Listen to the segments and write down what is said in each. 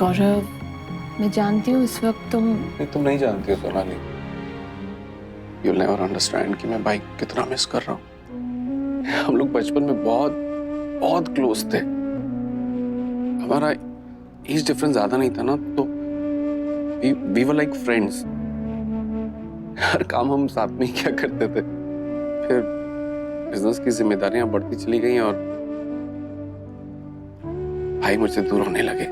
गौरव, मैं जानती हूँ इस वक्त तुम नहीं जानती हो सोनाली। You'll never understand कि मैं भाई कितना मिस कर रहा हूँ। हम लोग बचपन में बहुत बहुत क्लोज थे। हमारा एज डिफरेंस ज्यादा नहीं था ना, तो we were like friends। हर काम हम साथ में ही क्या करते थे। फिर बिजनेस की जिम्मेदारियां बढ़ती चली गई और भाई मुझसे दूर होने लगे।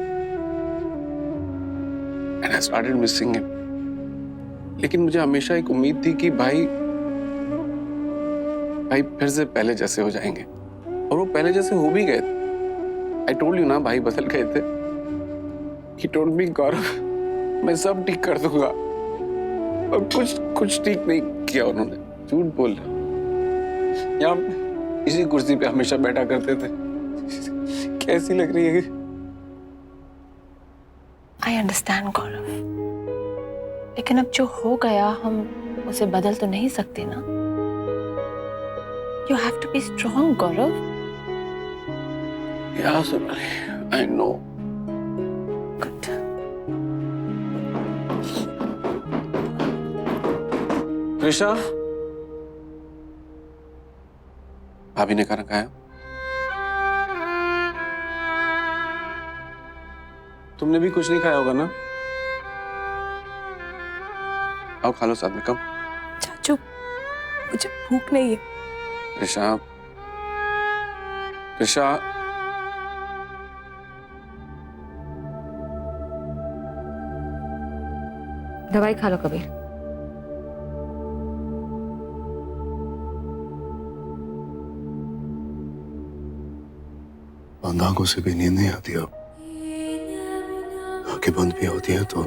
And I started missing him। लेकिन मुझे हमेशा एक उम्मीद थी कि भाई फिर से पहले जैसे हो जाएंगे, और वो पहले जैसे हो भी गए। I told you ना, भाई बदल गए थे। He told me गौरव, मैं सब ठीक कर दूंगा, और कुछ ठीक नहीं किया उन्होंने। झूठ बोल रहा। यहाँ इसी कुर्सी पे हमेशा बैठा करते थे। कैसी लग रही है? आई अंडरस्टैंड गौरव, लेकिन अब जो हो गया हम उसे बदल तो नहीं सकते ना। You have to be strong Gaurav. Yeah Sonali, I know. Good. Risha, भाभी ने खाना खाया? तुमने भी कुछ नहीं खाया होगा ना? आओ खा लो साथ में। कब? चाचू, मुझे भूख नहीं है। ऋषा, ऋषा, दवाई खा लो कबीर। बंद आंखों से भी नींद नहीं आती। अब आंखें बंद भी होती है तो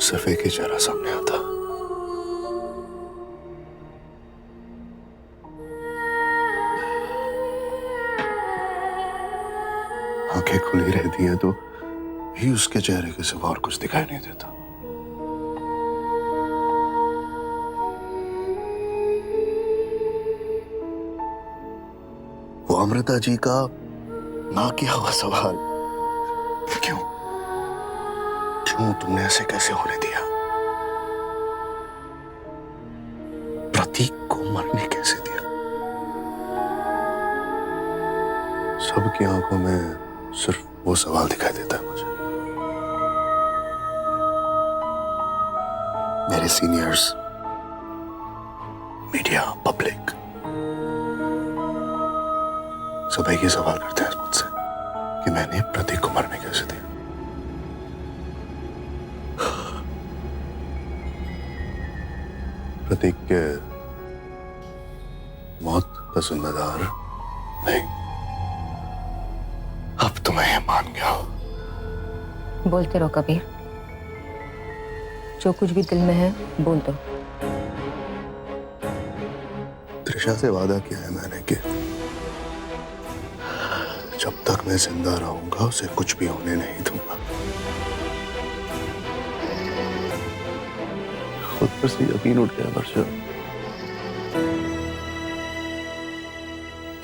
सिर्फ एक ही चेहरा सामने आता। आंखें खुली रहती हैं तो भी उसके चेहरे के सिवा और कुछ दिखाई नहीं देता। वो अमृता जी का ना किया हुआ सवाल, क्यों तुमने ऐसे कैसे होने दिया? प्रतीक को मरने कैसे दिया? सबकी आंखों में सिर्फ वो सवाल दिखाई देता है मुझे। मेरे सीनियर्स, मीडिया, पब्लिक, सब एक ही सवाल करते हैं मुझसे कि मैंने प्रतीक को मरने कैसे दिया। प्रतीक के मौत का जिम्मेदार नहीं। अब तो मैं ये मान गया हूं। बोलते रहो कबीर, जो कुछ भी दिल में है बोल दो। त्रिशा से वादा किया है मैंने कि जब तक मैं जिंदा रहूंगा उसे कुछ भी होने नहीं दूंगा। खुद पर से यकीन उठ गया वर्षा।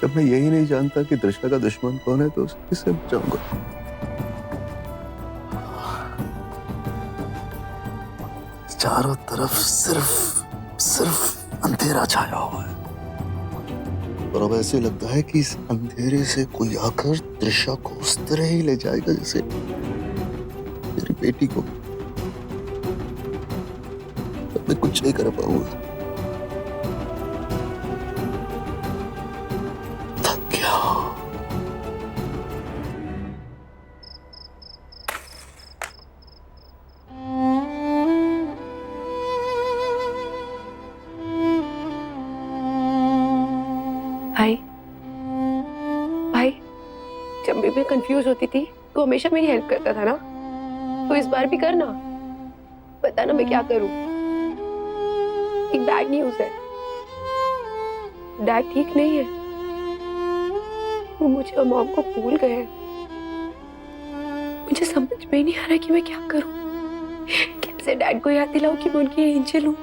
जब मैं यही नहीं जानता कि त्रिशा का दुश्मन कौन है तो उसे किससे बचाऊंगा? चारों तरफ सिर्फ अंधेरा छाया हुआ है, और अब ऐसे लगता है कि इस अंधेरे से कोई आकर त्रिशा को उस तरह ही ले जाएगा जैसे मेरी बेटी को। मैं कुछ नहीं कर पाऊंगा। थक गया। भाई, जब भी मैं कंफ्यूज होती थी तो हमेशा मेरी हेल्प करता था ना, तो इस बार भी करना। पता ना मैं क्या करूं। एक बैड न्यूज़ है, डैड ठीक नहीं है। वो मुझे और मॉम को भूल गए हैं। मुझे समझ में नहीं आ रहा कि मैं क्या करूं। कैसे डैड को याद दिलाऊं कि मैं उनकी एंजल हूं।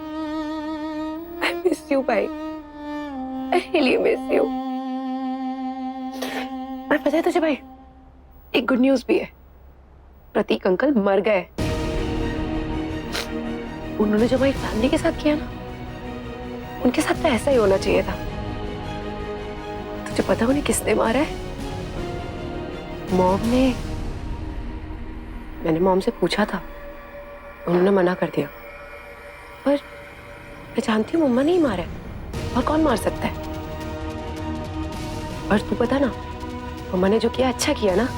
आई मिस यू भाई, आई रियली मिस यू। और पता है तुझे भाई, एक गुड न्यूज भी है। प्रतीक अंकल मर गए। उन्होंने जो हमारी फैमिली के साथ किया ना, उनके साथ तो ऐसा ही होना चाहिए था। तुझे पता उन्हें किसने मारा है? मॉम ने। मैंने मॉम से पूछा था, उन्होंने मना कर दिया। पर मैं जानती हूँ मम्मा नहीं मारा है, और कौन मार सकता है? और तू पता ना, मम्मा ने जो किया अच्छा किया ना।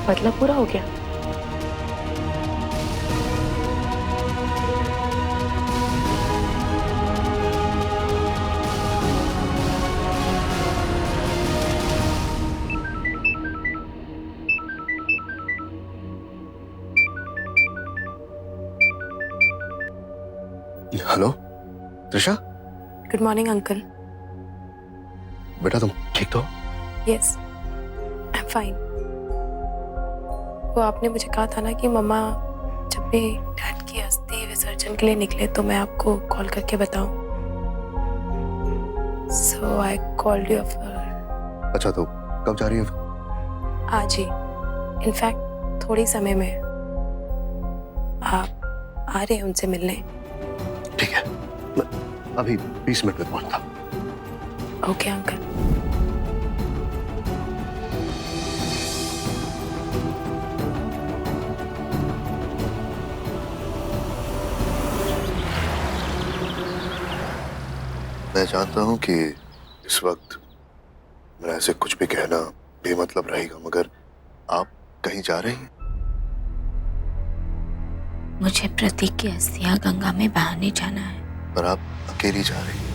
मतलब पूरा हो गया। Hello Trisha, good morning uncle. बेटा तुम ठीक तो हो? Yes, I am fine. वो आपने मुझे कहा था ना कि मम्मा जब भी डैड की अस्थि विसर्जन के लिए निकले तो मैं आपको कॉल करके बताऊं। सो आई कॉल्ड यू फॉर। अच्छा तो कब जा रही है? आज ही, इनफैक्ट थोड़ी समय में आप आ रहे हैं उनसे मिलने। ठीक है, मैं अभी 20 मिनट में पहुंचता हूं। Okay uncle. मैं जानता हूं कि इस वक्त मेरा ऐसे कुछ भी कहना बेमतलब रहेगा, मगर आप कहीं जा रही हैं? मुझे प्रतीक की अस्थियां गंगा में बहाने जाना है। पर आप अकेली जा रही हैं।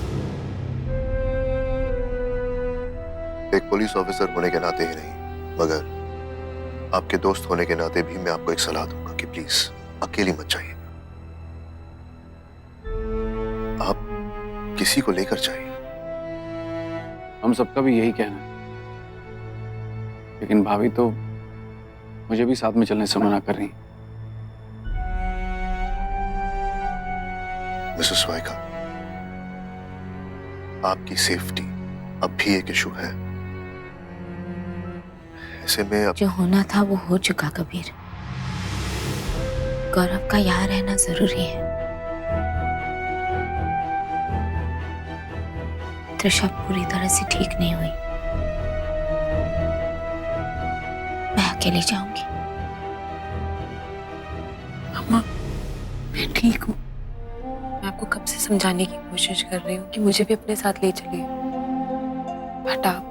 एक पुलिस ऑफिसर होने के नाते ही नहीं, मगर आपके दोस्त होने के नाते भी मैं आपको एक सलाह दूंगा कि प्लीज अकेली मत जाइए। आप किसी को लेकर जाइए। हम सबका भी यही कहना है, लेकिन भाभी तो मुझे भी साथ में चलने से मना कर रही है। मिसेस वाइका, आपकी सेफ्टी अब भी एक इशू है। ऐसे में अब जो होना था वो हो चुका कबीर। गौरव का यहाँ रहना जरूरी है। त्रिशा पूरी तरह से ठीक नहीं हुई। मैं अकेली जाऊंगी। अम्मा, मैं ठीक हूँ। मैं आपको कब से समझाने की कोशिश कर रही हूँ कि मुझे भी अपने साथ ले चलिए, बट आप,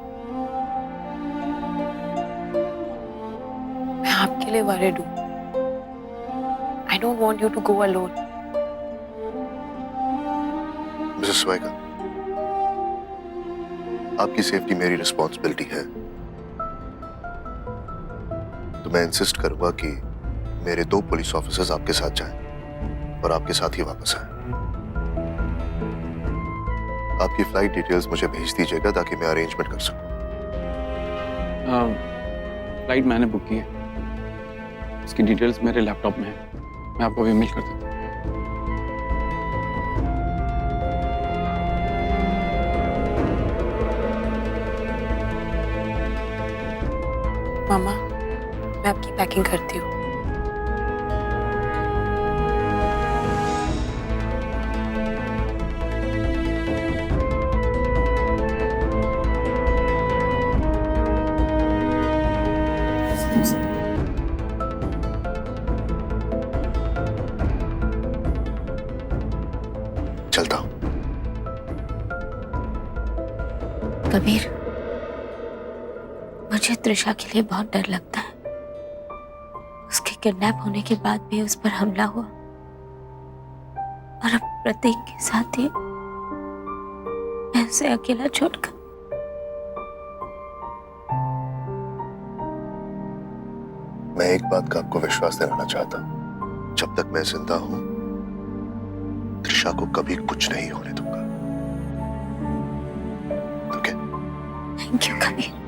मैं आपके लिए वरीड हूँ। I don't want you to go alone. Mrs Vaika, आपकी सेफ्टी मेरी रिस्पॉन्सिबिलिटी है, तो मैं इंसिस्ट करूंगा कि मेरे 2 पुलिस ऑफिसर्स आपके साथ जाएं और आपके साथ ही वापस आएं। आपकी फ्लाइट डिटेल्स मुझे भेज दीजिएगा ताकि मैं अरेंजमेंट कर सकूं। फ्लाइट मैंने बुक की है, इसकी डिटेल्स मेरे लैपटॉप में है। मैं आपको अभी मेल कर देता हूँ। मामा, मैं आपकी पैकिंग करती हूँ। चलता हूं। कबीर, मुझे त्रिशा के लिए बहुत डर लगता है। उसके किडनैप होने के बाद भी उस पर हमला हुआ, और अब प्रतीक के साथ ही मैं उसे अकेला छोड़कर। मैं एक बात का आपको विश्वास दिलाना चाहता हूं, जब तक मैं जिंदा हूं त्रिशा को कभी कुछ नहीं होने दूंगा। Okay? Thank you Kabir.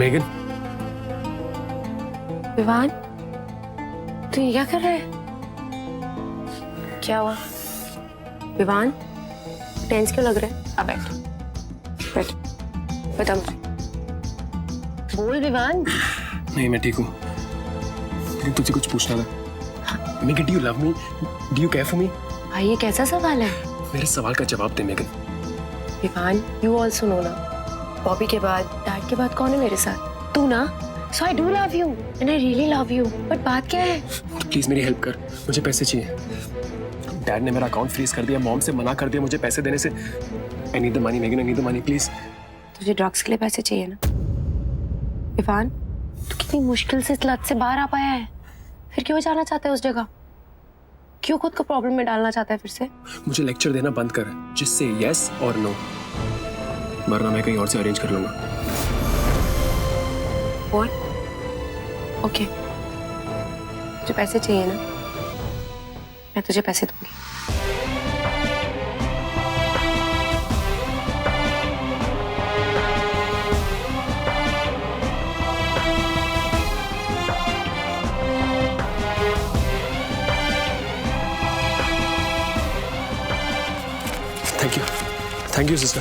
Megan, Vivaan, तू ये क्या कर रहा है? क्या हुआ? विवान, टेंस क्यों लग रहा है? अब बैठ बैठ, बता मुझे, बोल विवान। नहीं मैं ठीक हूँ, लेकिन तुझे कुछ पूछना था। Megan, do you love me? Do you care for me? भाई ये कैसा सवाल है? मेरे सवाल का जवाब दे Megan. Vivaan, you also know ना, बॉबी के बाद डैड के बाद कौन है मेरे साथ? तू ना। So I do love you and I really love you, but बात क्या है? तो प्लीज मेरी हेल्प कर, मुझे पैसे चाहिए। डैड ने मेरा अकाउंट फ्रीज कर दिया, मॉम से मना कर दिया मुझे पैसे देने से। I need the money Megan, I need the money please. तुझे ड्रग्स के लिए पैसे चाहिए ना? विवान, तू कितनी मुश्किल से इस लत से बाहर आ पाया है, फिर क्यों जाना चाहता है उस जगह? क्यों खुद को प्रॉब्लम में डालना चाहता है फिर से? मुझे लेक्चर देना बंद कर, जिससे यस और नो, वरना मैं कहीं और से अरेंज कर लूंगा। What? ओके, तुझे पैसे चाहिए ना, मैं तुझे पैसे दूंगी। थैंक यू सिस्टर,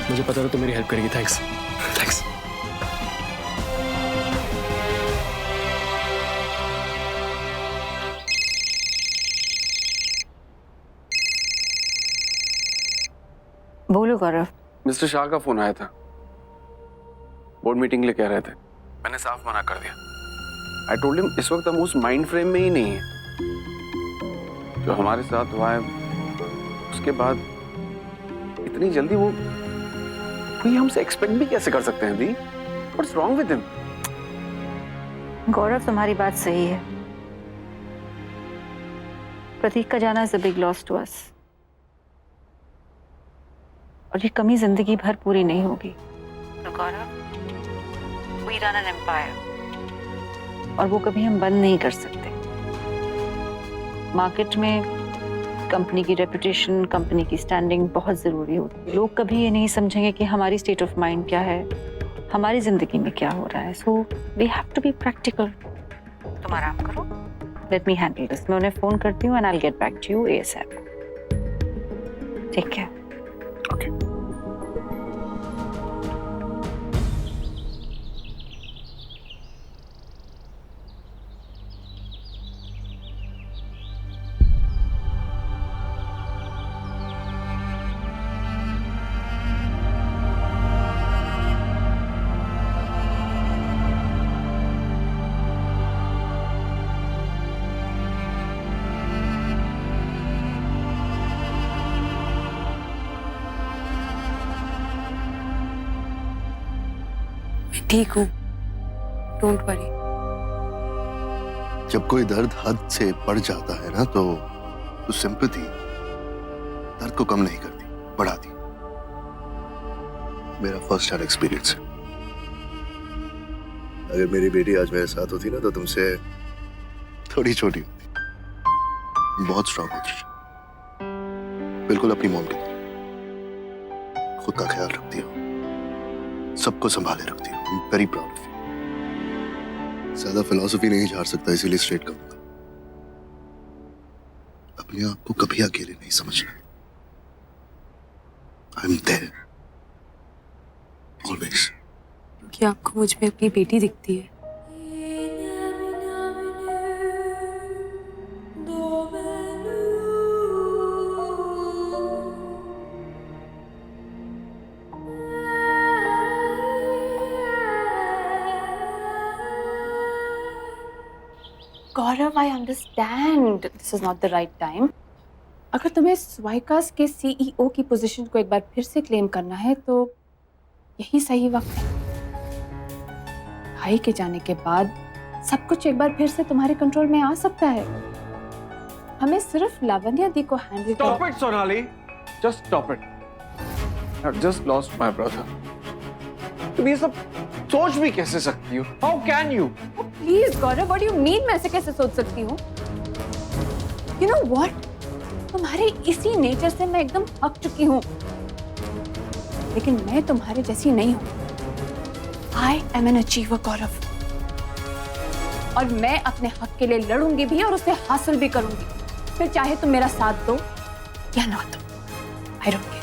मुझे पता था तुम मेरी हेल्प करेगी। Thanks thanks. बोलो गौरव। मिस्टर शाह का फोन आया था, बोर्ड मीटिंग के लिए कह रहे थे। मैंने साफ मना कर दिया। आई टोल्ड हिम इस वक्त हम उस माइंड फ्रेम में ही नहीं है। जो हमारे साथ हुआ है उसके बाद इतनी जल्दी वो कोई हमसे एक्सपेक्ट भी कैसे कर सकते हैं दी? What's wrong with him? Gaurav, तुम्हारी बात सही है। प्रतीक का जाना is a big loss to us, और ये कमी जिंदगी भर पूरी नहीं होगी। तो Gaurav, we run an empire, और वो कभी हम बंद नहीं कर सकते। मार्केट में कंपनी की रेपुटेशन, कंपनी की स्टैंडिंग बहुत जरूरी होती है। लोग कभी ये नहीं समझेंगे कि हमारी स्टेट ऑफ माइंड क्या है, हमारी जिंदगी में क्या हो रहा है। So we have to be practical. तुम आराम करो, लेट मी हैंडल दिस। मैं उन्हें फोन करती हूँ and I will get back to you ASAP। ठीक है? ओके। ठीक हूँ, डोंट वरी। जब कोई दर्द हद से बढ़ जाता है ना, तो सिंपैथी दर्द को कम नहीं करती, बढ़ाती। मेरा फर्स्ट हैंड एक्सपीरियंस है। अगर मेरी बेटी आज मेरे साथ होती ना, तो तुमसे थोड़ी छोटी होती, बहुत स्ट्रांग होती, बिल्कुल अपनी मॉम की तरह। खुद का ख्याल रखती हो, सबको संभाले रखती हो। I am very proud of you. ज्यादा फिलॉसफी नहीं झाड़ सकता, इसीलिए स्ट्रेट कहूंगा, अपने आप को कभी अकेले नहीं समझना। I am there always. क्या आपको मुझ में अपनी बेटी दिखती है? गौरव, I understand this is not the right time. अगर तुम्हें स्वाइकास के CEO की पोजीशन को एक बार फिर से क्लेम करना है तो यही सही वक्त है। भाई के जाने के बाद सब कुछ एक बार फिर से तुम्हारे कंट्रोल में आ सकता है। हमें सिर्फ लावण्या दी को handle Stop it, Sonali. Just stop it. I've just lost my brother. तुम ये सब सोच भी कैसे सकती हो? How can you? Please Gaurav, what do you mean? मैं ऐसे कैसे सोच सकती हूँ? यू नो व्हाट, तुम्हारे इसी नेचर से मैं एकदम पक चुकी हूँ। लेकिन मैं तुम्हारे जैसी नहीं हूँ। आई एम एन अचीवर गौरव, और मैं अपने हक के लिए लड़ूंगी भी और उसे हासिल भी करूंगी, फिर चाहे तुम मेरा साथ दो या ना दो। I don't care.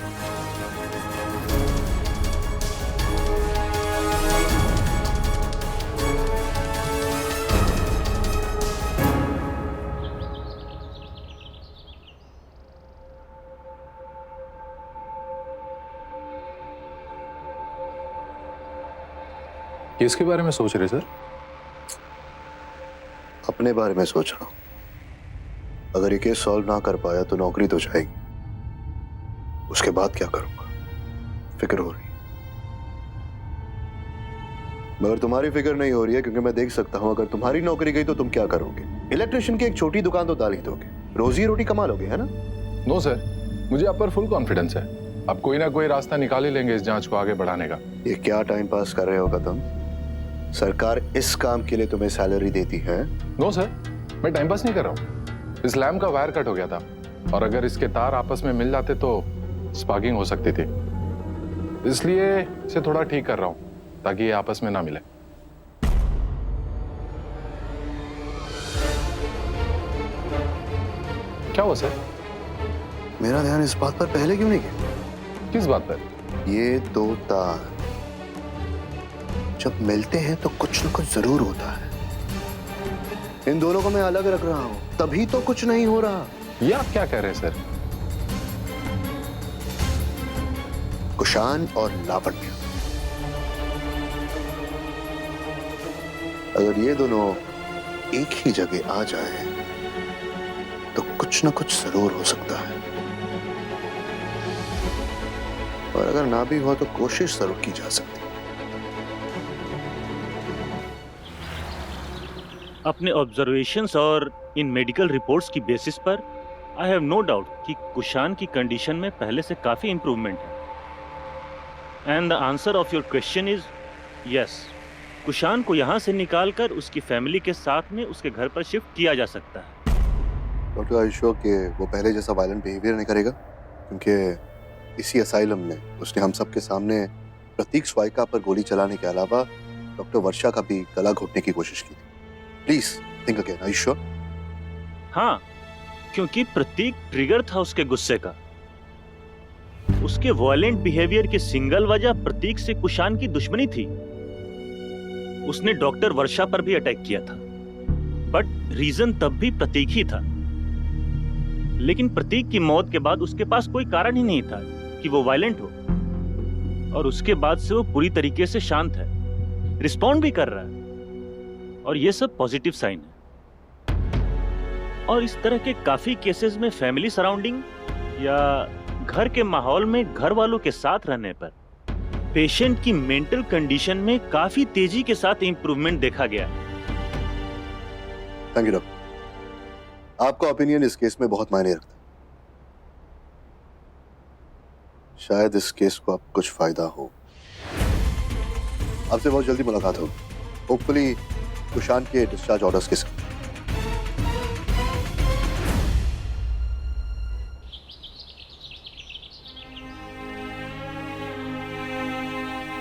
किसके बारे में सोच रहे सर? अपने बारे में सोच रहा हूं। अगर ये केस सॉल्व ना कर पाया तो नौकरी तो जाएगी, उसके बाद क्या करूंगा फिक्र हो रही है। मगर तुम्हारी फिक्र नहीं हो रही है, क्योंकि मैं देख सकता हूं अगर तुम्हारी नौकरी गई तो तुम क्या करोगे। इलेक्ट्रिशियन की एक छोटी दुकान तो डाल ही दोगे, रोजी रोटी कमा लोगे, है ना? नो सर, मुझे आप पर फुल कॉन्फिडेंस है। आप कोई ना कोई रास्ता निकाल ही लेंगे इस जांच को आगे बढ़ाने का। ये क्या टाइम पास कर रहे हो तुम? सरकार इस काम के लिए तुम्हें सैलरी देती है? नो सर, मैं टाइम पास नहीं कर रहा हूँ। इस लैम्प का वायर कट हो गया था और अगर इसके तार आपस में मिल जाते तो स्पार्किंग हो सकती थी, इसलिए इसे थोड़ा ठीक कर रहा हूँ ताकि ये आपस में ना मिले। क्या हुआ सर? मेरा ध्यान इस बात पर पहले क्यों नहीं गया? किस बात पर? ये दो तार जब मिलते हैं तो कुछ ना कुछ जरूर होता है। इन दोनों को मैं अलग रख रहा हूं, तभी तो कुछ नहीं हो रहा। ये आप क्या कह रहे हैं सर? कुशान और लावण्य, अगर ये दोनों एक ही जगह आ जाएं, तो कुछ ना कुछ जरूर हो सकता है। और अगर ना भी हो तो कोशिश जरूर की जा सकती है। अपने ऑब्जर्वेशंस और इन मेडिकल रिपोर्ट्स की बेसिस पर आई हैव नो डाउट कि कुशान की कंडीशन में पहले से काफी इंप्रूवमेंट है। And the answer of your question is yes, Kushan को यहाँ से निकालकर उसकी फैमिली के साथ में उसके घर पर शिफ्ट किया जा सकता है। डॉक्टर आर यू श्योर कि वो पहले जैसा वायलेंट बिहेवियर नहीं करेगा? क्योंकि इसी असाइलम में उसने हम सबके सामने प्रतीक स्वाइका पर गोली चलाने के अलावा डॉक्टर वर्षा का भी गला घोटने की कोशिश की थी। Please think again, are you sure? हाँ, क्योंकि प्रतीक ट्रिगर था उसके गुस्से का। उसके वायलेंट बिहेवियर की सिंगल वजह प्रतीक से कुशान की दुश्मनी थी। उसने डॉक्टर वर्षा पर भी अटैक किया था, बट रीजन तब भी प्रतीक ही था। लेकिन प्रतीक की मौत के बाद उसके पास कोई कारण ही नहीं था कि वो वायलेंट हो, और उसके बाद से वो पूरी तरीके से शांत है, रिस्पॉन्ड भी कर रहा है, और ये सब पॉजिटिव साइन है। और इस तरह के काफी केसेस में फैमिली सराउंडिंग या घर के माहौल में घर वालों के साथ रहने पर पेशेंट की मेंटल कंडीशन में काफी तेजी के साथ इंप्रूवमेंट देखा गया। थैंक यू डॉक्टर, आपका ओपिनियन इस केस में बहुत मायने रखता है। शायद इस केस को अब कुछ फायदा हो। आपसे बहुत जल्दी मुलाकात हो, होपफुली कुशान के डिस्चार्ज ऑर्डर्स के साथ।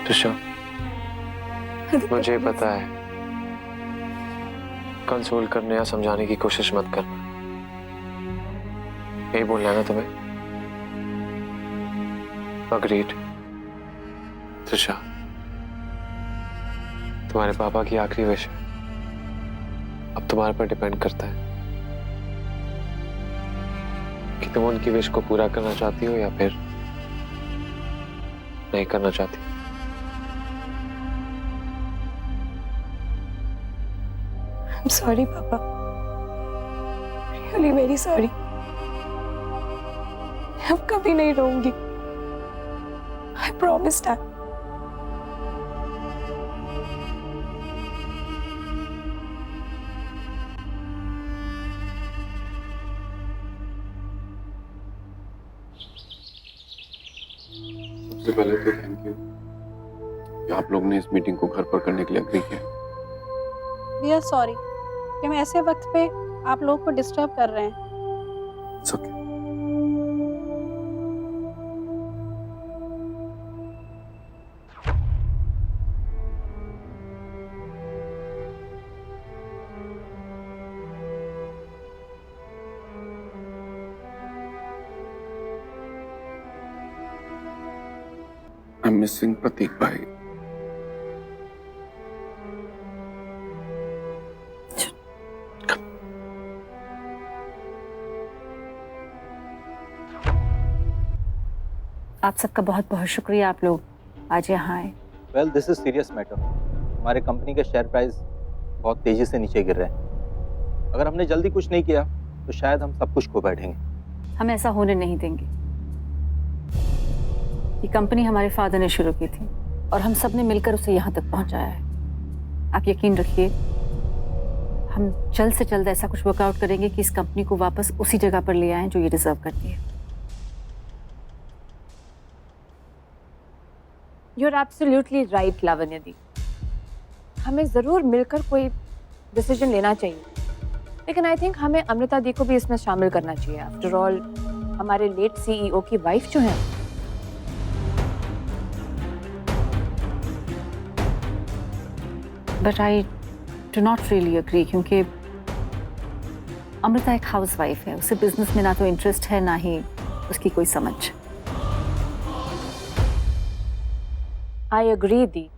ऋषा, मुझे पता है, कंसोल करने या समझाने की कोशिश मत करना। यही बोलना है ना तुम्हें? अग्रीड। ऋषा, तुम्हारे पापा की आखिरी विश अब तुम्हारे पर डिपेंड करता है कि तुम उनकी विश को पूरा करना चाहती हो या फिर नहीं करना चाहती। I'm sorry, Papa. Really very sorry. अब कभी नहीं रोऊंगी। I promised that. सबसे पहले तो थैंक यू कि आप लोग ने इस मीटिंग को घर पर करने के लिए एग्री किया। वी आर सॉरी कि हम ऐसे वक्त पे आप लोगों को डिस्टर्ब कर रहे हैं। It's okay. I'm missing प्रतीक भाई. आप सबका बहुत बहुत शुक्रिया, आप लोग आज यहाँ आए। Well this is serious matter. हमारे कंपनी के शेयर प्राइस बहुत तेजी से नीचे गिर रहे हैं। अगर हमने जल्दी कुछ नहीं किया तो शायद हम सब कुछ खो बैठेंगे। हम ऐसा होने नहीं देंगे। ये कंपनी हमारे फादर ने शुरू की थी और हम सब ने मिलकर उसे यहाँ तक पहुँचाया है। आप यकीन रखिए, हम जल्द से जल्द ऐसा कुछ वर्कआउट करेंगे कि इस कंपनी को वापस उसी जगह पर ले आएं जो ये डिजर्व करती है। You're absolutely right, लावण्य दी। हमें ज़रूर मिलकर कोई डिसीजन लेना चाहिए, लेकिन आई थिंक हमें अमृता दी को भी इसमें शामिल करना चाहिए। आफ्टर ऑल हमारे लेट सीईओ की वाइफ जो है। But I do not really agree, क्योंकि अमृता एक हाउस वाइफ है। उसे बिजनेस में ना तो इंटरेस्ट है, ना ही उसकी कोई समझ। आई एग्री दी,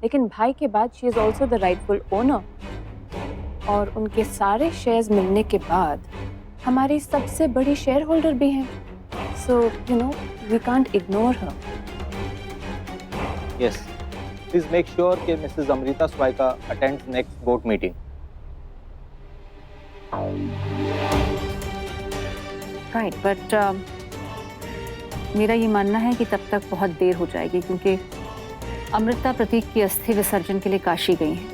लेकिन भाई के बाद she is also the rightful owner, और उनके सारे शेयर्स मिलने के बाद हमारी सबसे बड़ी शेयर होल्डर भी हैं। So you know we can't ignore her. Yes, please make sure कि Mrs Amrita Swaika attends next board meeting. Right, but मेरा ये मानना है कि तब तक बहुत देर हो जाएगी, क्योंकि अमृता प्रतीक की अस्थि विसर्जन के लिए काशी गई हैं।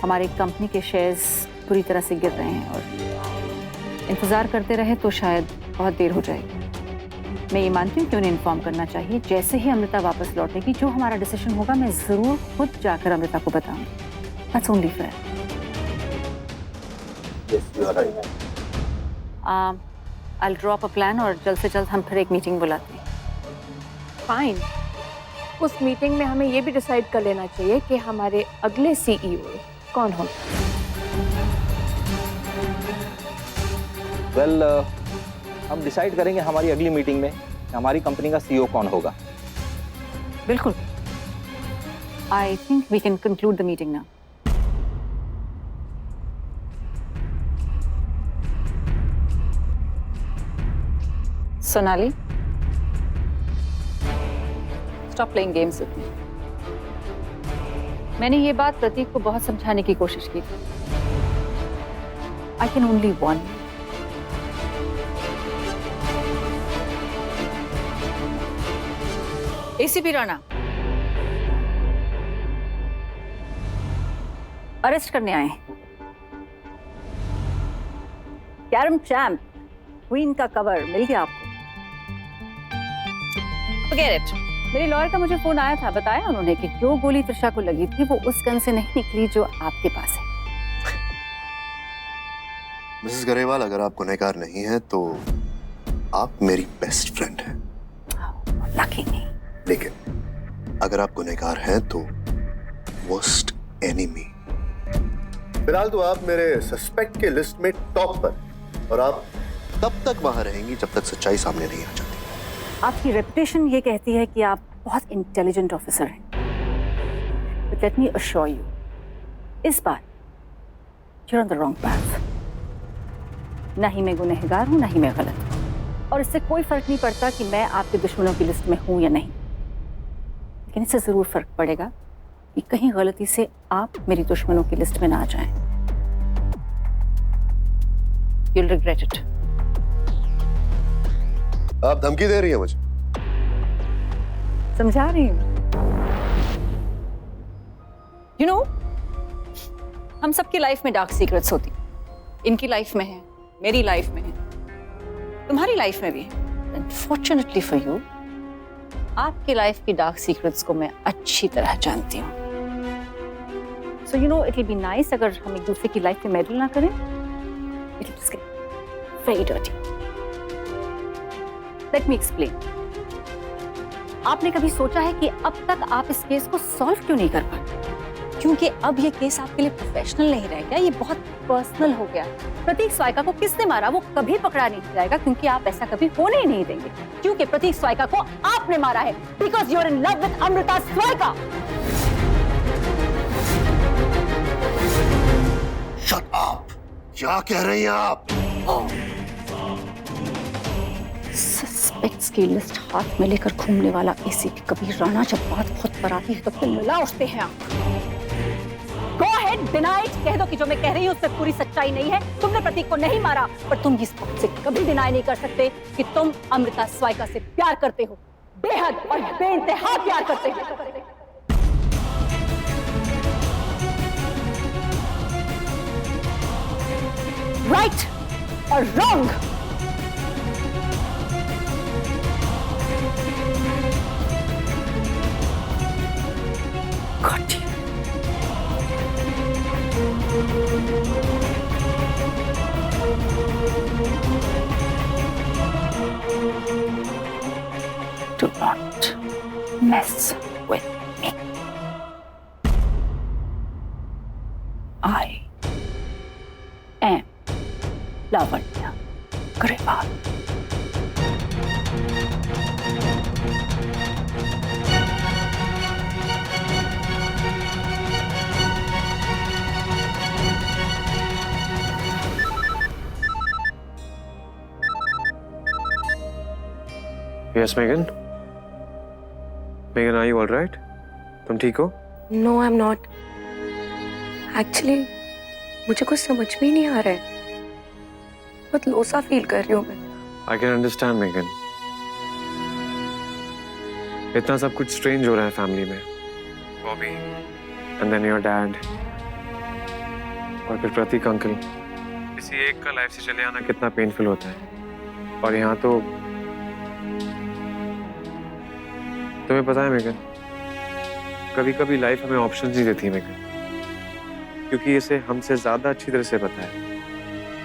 हमारे कंपनी के शेयर्स पूरी तरह से गिर रहे हैं और इंतज़ार करते रहे तो शायद बहुत देर हो जाएगी। मैं ये मानती हूँ कि उन्हें इन्फॉर्म करना चाहिए। जैसे ही अमृता वापस लौटेगी, जो हमारा डिसीजन होगा मैं ज़रूर खुद जाकर अमृता को बताऊँगी। That's only fair. Yes, you are right. I will draw up a plan और जल्द से जल्द हम फिर एक मीटिंग बुलाते हैं। फाइन। उस मीटिंग में हमें ये भी डिसाइड कर लेना चाहिए कि हमारे अगले सीईओ कौन हो। वेल, हम डिसाइड करेंगे हमारी अगली मीटिंग में हमारी कंपनी का सीईओ कौन होगा। बिल्कुल। I think we can conclude the meeting now. Sonali, stop playing games with me. मैंने ये बात प्रतीक को बहुत समझाने की कोशिश की थी। I can only warn you. ACP Rana, arrest करने आए हैं। कैरम चैंप क्वीन का कवर मिल गया आपको? Forget it। मेरे लॉयर का मुझे फोन आया था, बताया उन्होंने कि जो गोली त्रिशा को लगी थी वो उस गन से नहीं निकली जो आपके पास है। मिसेस गरेवाल, अगर आप गुनहगार नहीं हैं तो आप मेरी बेस्ट फ्रेंड हैं। लकी नहीं। लेकिन अगर आप गुनहगार हैं तो वर्स्ट एनिमी। फिलहाल तो आप मेरे सस्पेक्ट के लिस्ट में टॉप पर, और आप तब तक वहां रहेंगी जब तक सच्चाई सामने नहीं आ जाती। आपकी रेपुटेशन ये कहती है कि आप बहुत इंटेलिजेंट ऑफिसर हैं। But let me assure you, इस बार you're on the wrong path। ना ही मैं गुनहगार हूं, ना ही मैं गलत हूं, और इससे कोई फर्क नहीं पड़ता कि मैं आपके दुश्मनों की लिस्ट में हूं या नहीं। लेकिन इससे जरूर फर्क पड़ेगा कि कहीं गलती से आप मेरी दुश्मनों की लिस्ट में ना आ जाएं। You'll regret it। आप धमकी दे रही हैं मुझे? समझा रही हूं। You know, हम सबकी लाइफ में डार्क सीक्रेट्स होती। इनकी लाइफ में है, मेरी लाइफ में है, तुम्हारी लाइफ में भी है। Unfortunately for you, आपकी लाइफ की डार्क सीक्रेट्स को मैं अच्छी तरह जानती हूँ। So you know, it will be nice अगर हम एक दूसरे की लाइफ में मेडल ना करें। It will just get very dirty। Let me explain। आपने कभी सोचा है कि अब तक आप इस केस को सॉल्व क्यों नहीं कर पाए? क्योंकि अब ये केस आपके लिए प्रोफेशनल नहीं रह गया, ये बहुत पर्सनल हो गया। प्रतीक स्वाइका को किसने मारा वो कभी पकड़ा नहीं जाएगा, क्योंकि आप ऐसा कभी होने ही नहीं देंगे, क्योंकि प्रतीक स्वाइका को आपने मारा है, because you are in love with Amrita Swaika. Shut up! क्या कह रही हैं आप? सस्पेक्ट्स की लिस्ट हाथ में लेकर घूमने वाला एसीपी कबीर राणा जब बात खुद पर आती है तो फिर मिला उठते हैं आप। Go ahead, deny it, कह दो कि जो मैं कह रही हूँ उससे पूरी सच्चाई नहीं है, तुमने प्रतीक को नहीं मारा, पर तुम इस बात से कभी डिनाई नहीं कर सकते कि तुम अमृता स्वाइका से प्यार करते हो, बेहद और बेइंतहा प्यार करते हो। राइट और wrong? Got you. Do not mess with me. I am Lavanya Grewal. Yes, Megan. Megan, are you all right? तुम ठीक हो? No, I'm not. Actually, मुझे कुछ समझ में ही नहीं आ रहा है। बहुत लो सा फील कर रही हूँ मैं। I can understand, Megan. इतना सब कुछ स्ट्रेंज हो रहा है फैमिली में। Bobby, and then your dad, और फिर प्रतीक अंकल। किसी एक का लाइफ से चले आना कितना पेनफुल होता है। और यहाँ तो तुम्हें पता है मेगन, कभी कभी लाइफ हमें ऑप्शन नहीं देती मेगन, क्योंकि इसे हमसे ज्यादा अच्छी तरह से पता है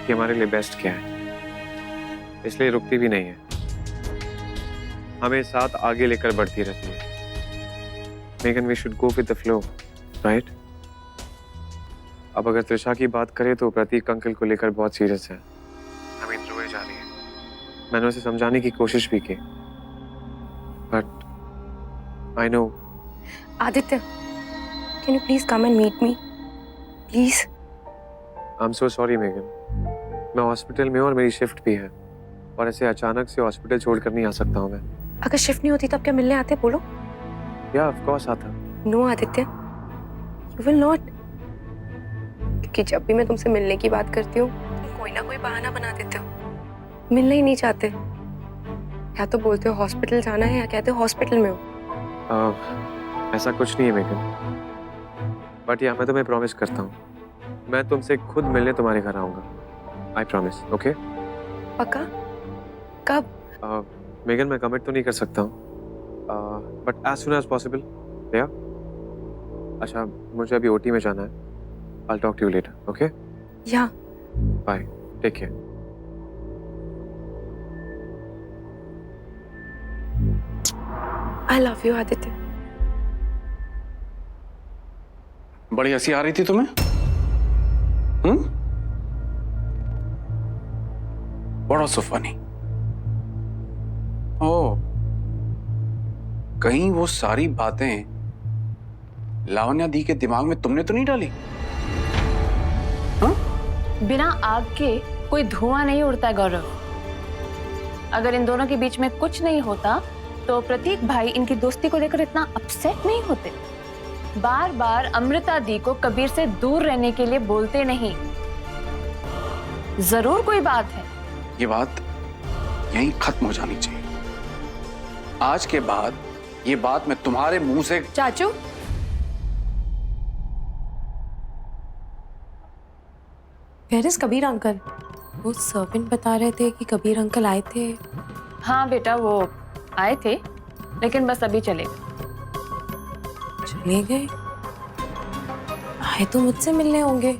कि हमारे लिए बेस्ट क्या है, इसलिए रुकती भी नहीं है, हमें साथ आगे लेकर बढ़ती रहती है। Megan, we should go with the flow, right? अब अगर त्रिशा की बात करें तो प्रतीक अंकल को लेकर बहुत सीरियस है, हमें रोए जा रही है। मैंने उसे समझाने की कोशिश भी की, but I know. Aditya, can you please come and meet me? Please. I'm so sorry, Megan. मैं हॉस्पिटल में हूँ और मेरी शिफ्ट भी है, और ऐसे अचानक से हॉस्पिटल छोड़कर नहीं आ सकता हूँ मैं। अगर शिफ्ट नहीं होती तो आप क्या मिलने आते, बोलो? Yeah, of course आता। No, Aditya. You will not. क्योंकि जब भी मैं तुमसे मिलने की बात करती हूँ, तुम कोई ना कोई बहाना बना देते हो। मिलना ही नहीं चाहते। या तो बोलते हो हॉस्पिटल जाना है, या कहते हो हॉस्पिटल में हो। ऐसा कुछ नहीं है मेगन, बट या मैं तुम्हें प्रॉमिस करता हूँ, मैं तुमसे खुद मिलने तुम्हारे घर आऊंगा। I promise, okay? पक्का? कब? मेगन, मैं कमिट तो नहीं कर सकता हूँ, but as soon as possible. Yeah अच्छा, मुझे अभी ओटी में जाना है। I talk to you later, okay? Yeah bye, take care. I love you, Aditya. बड़ी हंसी आ रही थी तुम्हें? What was so funny? ओह, कहीं वो सारी बातें लावण्या दी के दिमाग में तुमने तो नहीं डाली? हाँ? बिना आग के कोई धुआं नहीं उड़ता है गौरव। अगर इन दोनों के बीच में कुछ नहीं होता तो प्रतीक भाई इनकी दोस्ती को लेकर इतना अपसेट नहीं होते। बार बार अमृता दी को कबीर से दूर रहने के लिए बोलते नहीं। जरूर कोई बात है। ये बात यहीं खत्म हो जानी चाहिए। आज के बाद ये बात मैं तुम्हारे मुंह से। चाचू, वेयर इज कबीर अंकल? वो सर्वेंट बता रहे थे कि कबीर अंकल आए थे। हाँ बेटा, वो आए थे, लेकिन बस अभी चले गए। चले गए? आए तो मुझसे मिलने होंगे,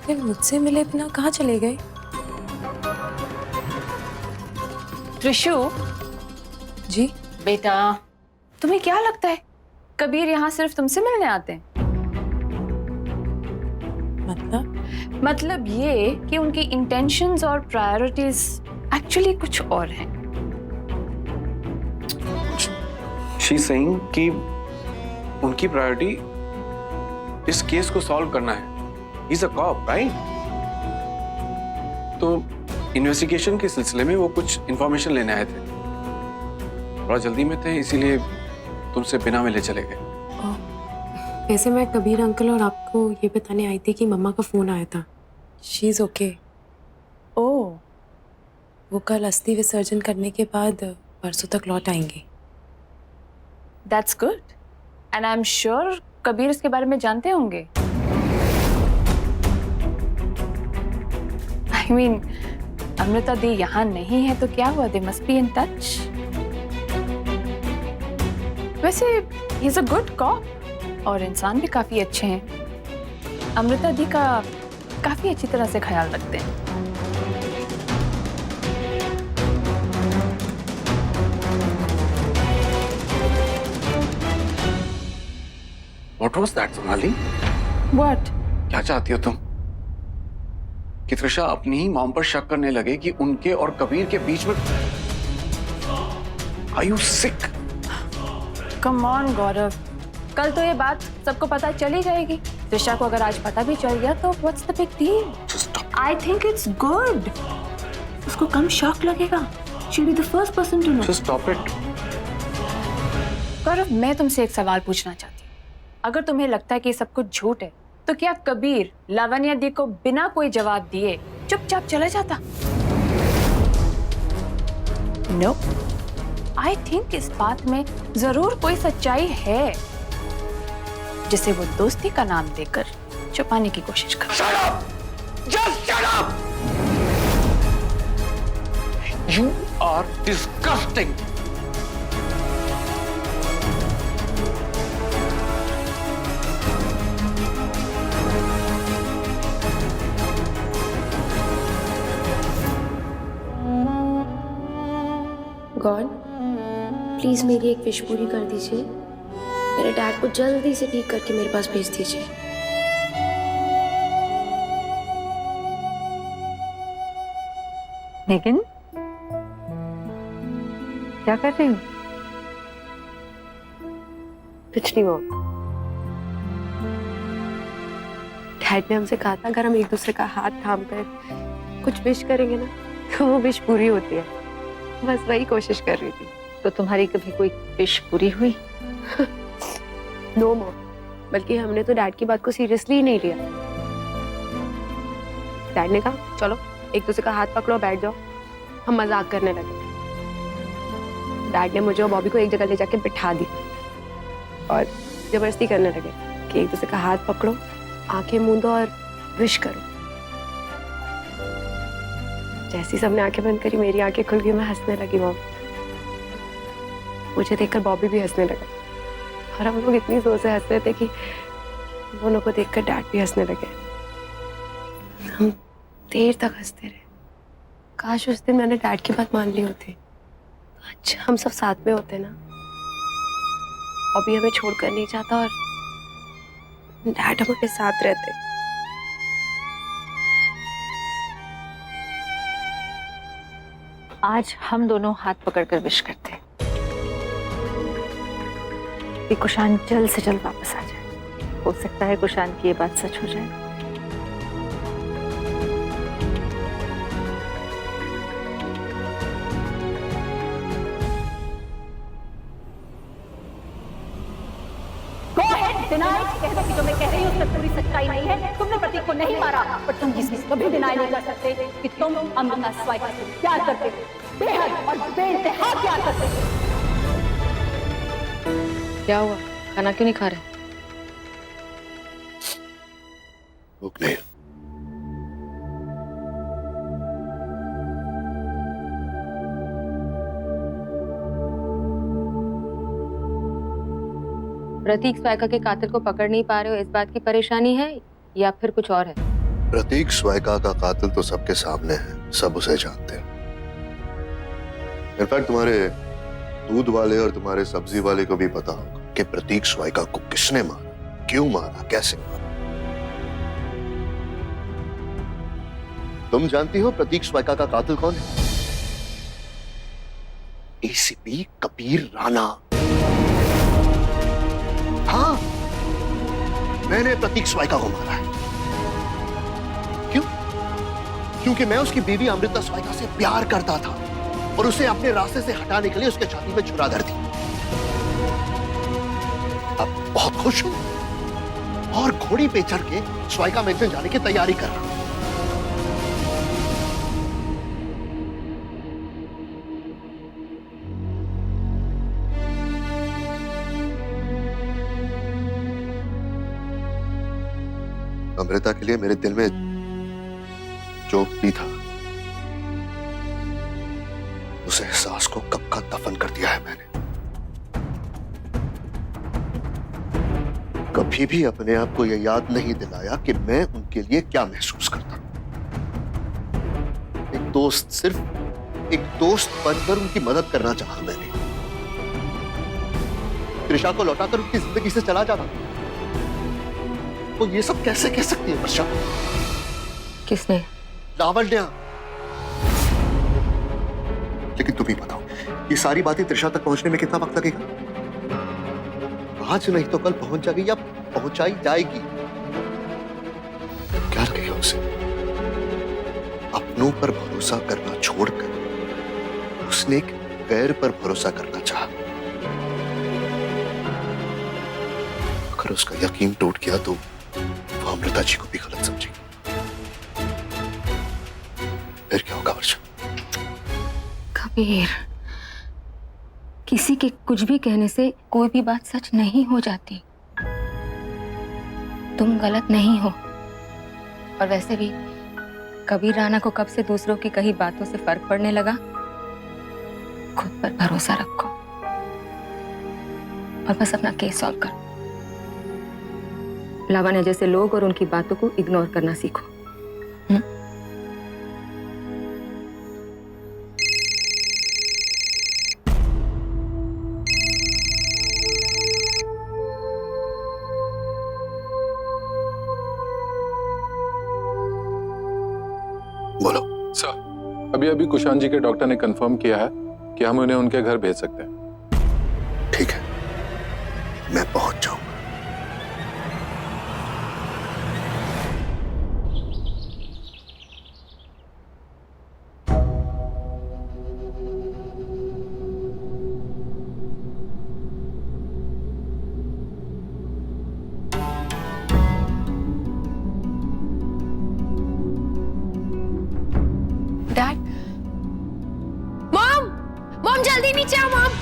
फिर मुझसे मिले बिना कहाँ चले गए? त्रिशु जी बेटा, तुम्हें क्या लगता है कबीर यहाँ सिर्फ तुमसे मिलने आते हैं? मतलब ये कि उनकी इंटेंशंस और प्रायोरिटीज एक्चुअली कुछ और हैं। शी सेइंग कि उनकी प्रायोरिटी इस केस को सॉल्व करना है। ही इज अ कॉप, राइट? तो इन्वेस्टिगेशन के सिलसिले में वो कुछ इंफॉर्मेशन लेने आए थे, थोड़ा जल्दी में थे, इसीलिए तुमसे बिना मिले चले गए। ऐसे मैं कबीर अंकल और आपको ये बताने आई थी कि मम्मा का फोन आया था। She is okay. ओह, वो कल अस्थि विसर्जन करने के बाद परसों तक लौट आएंगे। That's good and I am sure Kabir इसके बारे में जानते होंगे। आई मीन अमृता दी यहाँ नहीं है तो क्या हुआ, they must be in touch. वैसे ही इज अ गुड कॉप और इंसान भी काफी अच्छे हैं। अमृता दी का काफी अच्छी तरह से ख्याल रखते हैं। What was that, Sonali? What? क्या चाहती हो तुम? कि त्रिशा अपनी ही मॉम पर शक करने लगे कि उनके और कबीर के बीच में। Are you sick? Come on गौरव, कल तो ये बात सबको पता चली जाएगी। त्रिशा को अगर आज पता भी चल गया तो what's the big deal? I think it's good. उसको कम शॉक लगेगा। She'll be the first person to know. Just stop it. गौरव, मैं तुमसे एक सवाल पूछना चाहती हूँ। अगर तुम्हें लगता है कि ये सब कुछ झूठ है तो क्या कबीर लावण्या दी को बिना कोई जवाब दिए चुपचाप चला जाता? नो, आई थिंक इस बात में जरूर कोई सच्चाई है जिसे वो दोस्ती का नाम देकर छुपाने की कोशिश कर। Shut up! Just shut up! You are disgusting. God, please मेरी एक विश पूरी कर दीजिए। मेरे डैड को जल्दी से ठीक करके मेरे पास भेज दीजिए। लेकिन क्या कर रही हो? कुछ नहीं वो, डैड ने हमसे कहा था अगर हम एक दूसरे का हाथ थाम कर कुछ विश करेंगे ना तो वो विश पूरी होती है। बस वही कोशिश कर रही थी। तो तुम्हारी कभी कोई विश पूरी हुई? नो मोर, बल्कि हमने तो डैड की बात को सीरियसली ही नहीं लिया। डैड ने कहा चलो एक दूसरे का हाथ पकड़ो, बैठ जाओ। हम मजाक करने लगे। डैड ने मुझे और बॉबी को एक जगह ले जाके बिठा दी और जबरदस्ती करने लगे कि एक दूसरे का हाथ पकड़ो, आंखें मूंदो और विश करो। जैसी सबने आंखें बंद करी, मेरी आंखें खुल गई, मैं हंसने लगी। मॉम, मुझे देखकर बॉबी भी हंसने लगा और हम लोग इतनी जोर से हंस रहे थे कि दोनों को देखकर डैड भी हंसने लगे। हम देर तक हंसते रहे। काश उस दिन मैंने डैड की बात मान ली होती। आज हम सब साथ में होते ना। बॉबी हमें छोड़कर नहीं जाता और डैड हमारे साथ रहते। आज हम दोनों हाथ पकड़कर विश करते हैं कि कुशान जल्द से जल्द वापस आ जाए। हो सकता है कुशान की ये बात सच हो जाए। कह दो कि जो मैं कह रही हूँ उसमें पूरी सच्चाई नहीं है। तुमने प्रतीक को नहीं मारा, पर तुम ये कभी डिनाई नहीं कर सकते कि तुम अमृता स्वाइका से प्यार करते हो, बेहद और बेइंतहा प्यार करते हो। क्या हुआ, खाना क्यों नहीं खा रहे? भूख नहीं। प्रतीक स्वाइका के कातिल को पकड़ नहीं पा रहे हो, इस बात की परेशानी है या फिर कुछ और है? प्रतीक स्वाइका का कातिल तो सबके सामने है, सब उसे जानते हैं। इनफैक्ट तुम्हारे दूध वाले और तुम्हारे सब्जी वाले को भी पता होगा कि प्रतीक स्वाइका को किसने मारा, क्यों मारा, कैसे मारा। तुम जानती हो प्रतीक स्वाइका का कातिल कौन है? एसीपी कबीर राणा। हाँ, मैंने प्रतीक स्वाइका को मारा है। क्यों? क्योंकि मैं उसकी बीवी अमृता स्वाइका से प्यार करता था और उसे अपने रास्ते से हटाने के लिए उसके छाती में छुरा धर दी। अब बहुत खुश हूं और घोड़ी पे चढ़ के स्वाइका मैंशन जाने की तैयारी कर रहा हूं। अमृता के लिए मेरे दिल में जो भी था, उस एहसास को कब का दफन कर दिया है मैंने। कभी भी अपने आप को यह याद नहीं दिलाया कि मैं उनके लिए क्या महसूस करता हूं। एक दोस्त, सिर्फ एक दोस्त बनकर उनकी मदद करना चाहा मैंने। त्रिशा को लौटाकर उनकी जिंदगी से चला जाना, तो ये सब कैसे कह सकती है वर्षा? किसने? लावण्या। लेकिन तुम ही बताओ, ये सारी बातें त्रिशा तक पहुंचने में कितना वक्त लगेगा? आज नहीं तो कल पहुंच जाएगी या पहुंचाई जाएगी। क्या लगेगा उसे? अपनों पर भरोसा करना छोड़कर उसने एक गैर पर भरोसा करना चाहा। अगर उसका यकीन टूट गया तो वो अमृता जी को भी गलत समझेगी। फिर क्या होगा वर्षा? कबीर, किसी के कुछ भी कहने से कोई भी बात सच नहीं हो जाती। तुम गलत नहीं हो, और वैसे भी कबीर राणा को कब से दूसरों की कही बातों से फर्क पड़ने लगा? खुद पर भरोसा रखो और बस अपना केस सॉल्व करो। लावण्या जैसे लोग और उनकी बातों को इग्नोर करना सीखो। बोलो सर। अभी अभी कुशान जी के डॉक्टर ने कंफर्म किया है कि हम उन्हें उनके घर भेज सकते हैं। ठीक है, मैं पहुंच जाऊंगा। डैड, मॉम, मॉम जल्दी नीचे आओ मॉम।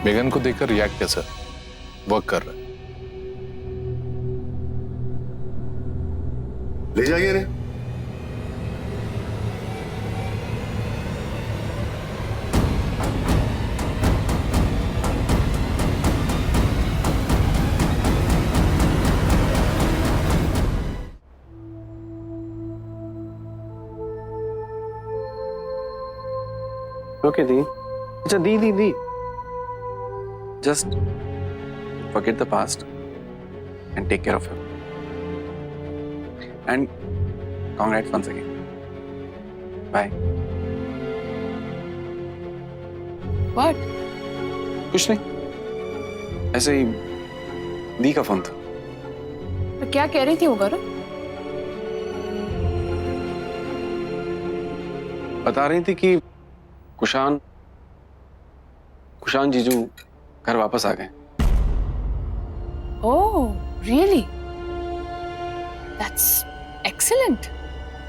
मेगन को देखकर रिएक्ट कैसा वर्क कर रहा है? ले जाइए इन्हें। ओके दी। अच्छा दी just forget the past and take care of him, and congrats once again. Bye. What? कुछ नहीं, ऐसे ही दी का फोन था। तो क्या कह रही थी वो गौरव? बता रही थी कि कुशान जीजू घर वापस आ गए। ओह, रियली? That's excellent.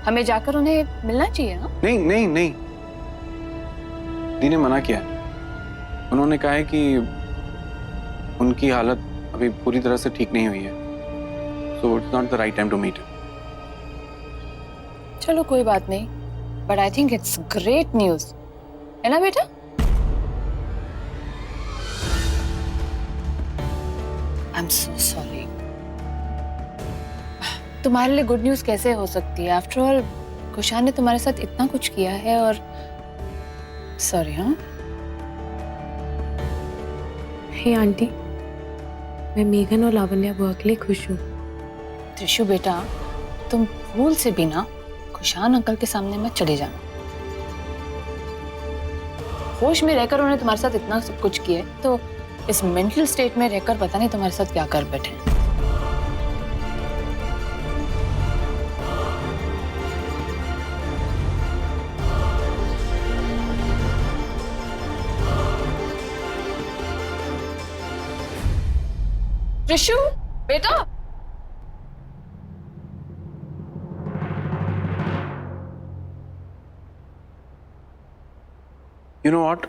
हमें जाकर उन्हें मिलना चाहिए ना? नहीं, दी ने मना किया। उन्होंने कहा है कि उनकी हालत अभी पूरी तरह से ठीक नहीं हुई है, so it's not the right time to meet. चलो कोई बात नहीं, but I think it's great news, है ना बेटा? I am so sorry. तुम्हारे लिए गुड न्यूज कैसे हो सकती है? आफ्टर ऑल कुशान ने तुम्हारे साथ इतना कुछ किया है। और सॉरी। हाँ हे आंटी, मैं मेघन और लावण्या बुआ के लिए खुश हूँ। त्रिशु बेटा, तुम भूल से भी ना कुशान अंकल के सामने मत चले जाना। होश में रहकर उन्होंने तुम्हारे साथ इतना सब कुछ किया है, तो इस मेंटल स्टेट में रहकर पता नहीं तुम्हारे साथ क्या कर बैठे हैं। त्रिशु बेटा, You know what?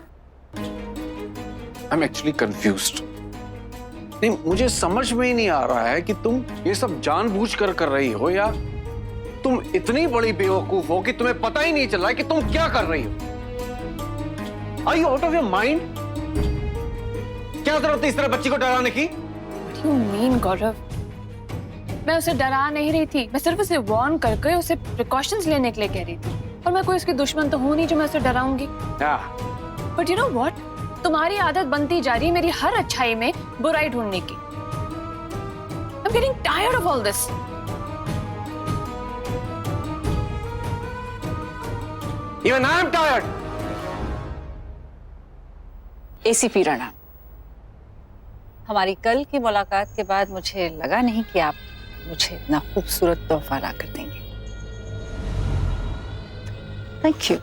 I'm actually confused. नहीं, मुझे समझ में ही नहीं आ रहा है कि तुम ये सब जानबूझकर कर रही हो या तुम इतनी बड़ी बेवकूफ हो कि तुम्हें पता ही नहीं चल रहा है कि तुम क्या कर रही हो। Are you out of your mind? क्या जरूरत है इस तरह बच्ची को डराने की? What do you mean, गौरव? मैं उसे डरा नहीं रही थी, मैं सिर्फ उसे वार्न करके उसे प्रिकॉशंस लेने के लिए कह रही थी। और मैं कोई उसकी दुश्मन तो हूं नहीं जो मैं उसे डराऊंगी। बट यू नो व्हाट, तुम्हारी आदत बनती जा रही है मेरी हर अच्छाई में बुराई ढूंढने की। I'm getting tired of all this. Even I am tired. ACP Rana, हमारी कल की मुलाकात के बाद मुझे लगा नहीं कि आप मुझे इतना खूबसूरत तोहफा ला कर देंगे। Thank you.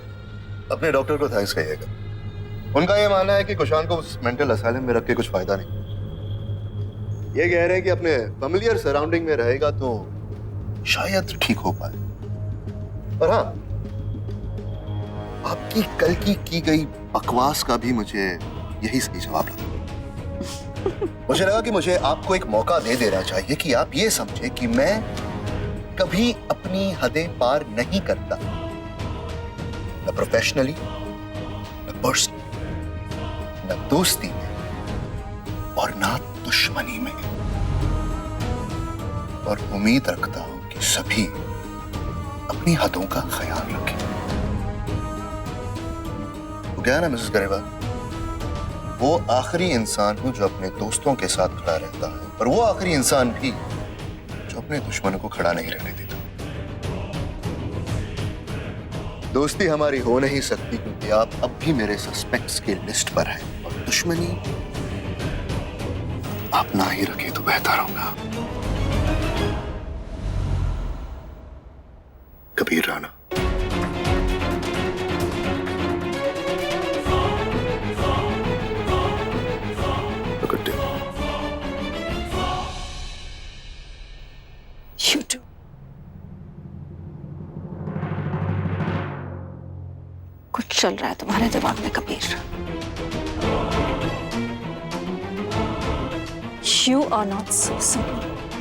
अपने डॉक्टर को थैंक्स कहिएगा। उनका ये मानना है कि कुशान को उस मेंटल असाइलम में रख के कुछ फायदा नहीं। ये कह रहे हैं कि अपने फैमिलियर सराउंडिंग में रहेगा तो शायद ठीक हो पाए। और हाँ, आपकी कल की गई बकवास का भी मुझे यही सही जवाब लगा। मुझे लगा कि मुझे आपको एक मौका दे देना चाहिए कि आप ये समझे कि मैं कभी अपनी हदें पार नहीं करता, न प्रोफेशनली, न पर्सनली, न दोस्ती में और न दुश्मनी में। और उम्मीद रखता हूं कि सभी अपनी हदों का ख्याल रखें। तो क्या है ना मिसेस गरेवाल, वो आखिरी इंसान हूं जो अपने दोस्तों के साथ खड़ा रहता है, और वो आखिरी इंसान भी जो अपने दुश्मनों को खड़ा नहीं रहने देता। दोस्ती हमारी हो नहीं सकती क्योंकि आप अब भी मेरे सस्पेक्ट्स की लिस्ट पर हैं, और दुश्मनी आप ना ही रखें तो बेहतर होगा। Kabir Rana. Good day. You too. कुछ चल रहा है तुम्हारे दिमाग में Kabir. You are not so simple.